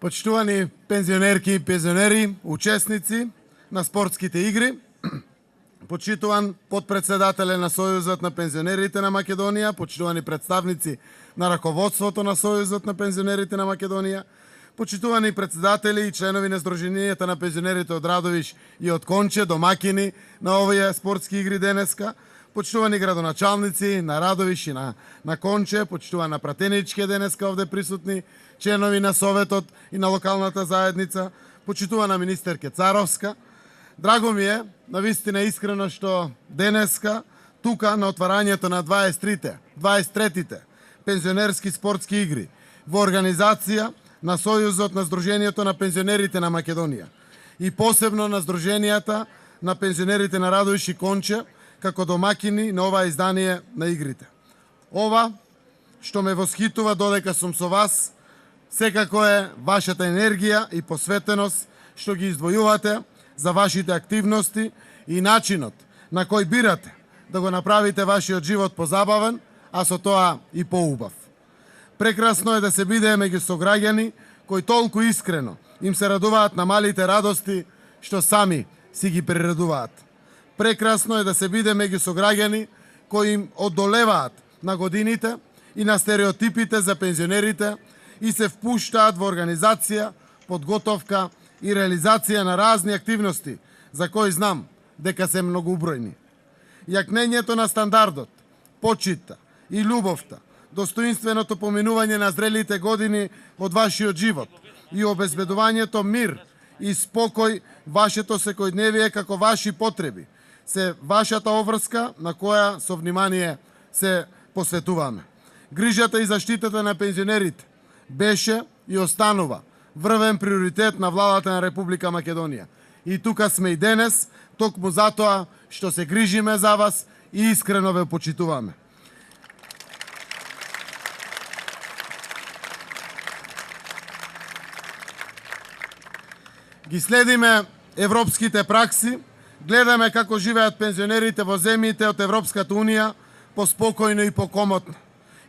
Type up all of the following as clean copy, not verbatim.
Почитувани пензионерки и пензионери, учесници на спортските игри, почитуван подпредседателе на Сојузот на пензионерите на Македонија, почитувани представници на раководството на Сојузот на пензионерите на Македонија, почитувани председатели и членови на Сдруженијата на пензионерите од Радовиш и од Конче, домакини на овие спортски игри денеска, почитувани градоначалници на Радовиш и на Конче, почитувана пратенички денеска овде присутни, членови на Советот и на локалната заедница, почитувана министерка Царовска. Драго ми е, навистина искрено, што денеска, тука на отварањето на 23-тите пензионерски спортски игри во организација на Сојузот на Сдруженијето на пензионерите на Македонија и посебно на Сдруженијата на пензионерите на Радовиш и Конче, како домакини на ова издание на игрите. Ова што ме восхитува додека сум со вас, секако е вашата енергија и посветеност што ги издвојувате за вашите активности и начинот на кој бирате да го направите вашиот живот позабавен, а со тоа и поубав. Прекрасно е да се биде меѓу сограѓани кои толку искрено им се радуваат на малите радости што сами си ги приредуваат. Прекрасно е да се биде меѓу сограѓани кои им одолеваат на годините и на стереотипите за пензионерите и се впуштаат во организација, подготовка и реализација на разни активности за кои знам дека се многоубројни. Јакнењето на стандардот, почита и љубовта, достоинственото поминување на зрелите години од вашиот живот и обезбедувањето мир и спокој вашето секојдневие како ваши потреби се вашата обврска на која со внимание се посветуваме. Грижата и заштитата на пензионерите беше и останува врвен приоритет на владата на Република Македонија. И тука сме и денес, токму затоа што се грижиме за вас и искрено ве почитуваме. Ги следиме европските пракси, гледаме како живеат пензионерите во земјите од Европската Унија поспокојно и покомотно.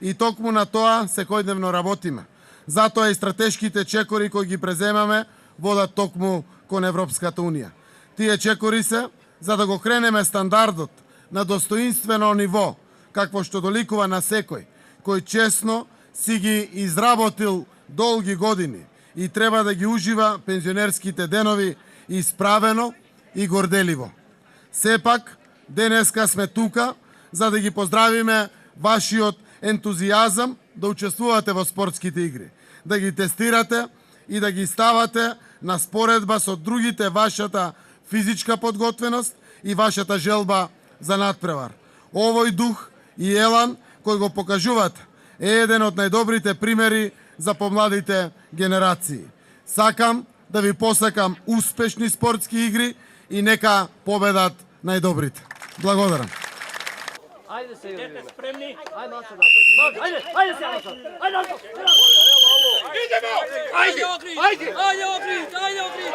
И токму на тоа секојдневно работиме. Затоа и стратешките чекори кои ги преземаме водат токму кон Европската Унија. Тие чекори се за да го кренеме стандардот на достоинствено ниво, какво што доликува на секој, кој честно си ги изработил долги години и треба да ги ужива пензионерските денови исправено и горделиво. Сепак, денеска сме тука за да ги поздравиме вашиот ентузијазам да учествувате во спортските игри, да ги тестирате и да ги ставате на споредба со другите вашата физичка подготвеност и вашата желба за надпревар. Овој дух и елан кој го покажувате е еден од најдобрите примери за помладите генерации. Сакам да ви посакам успешни спортски игри и нека победат најдобрите. Благодарам. Ајде се јавиме. Спремни? Ајде Ансо назад. Ајде се Ансо. Ајде Ансо. Идемо! Ајде! Ајде! Ајде Окрит! Ајде Окрит!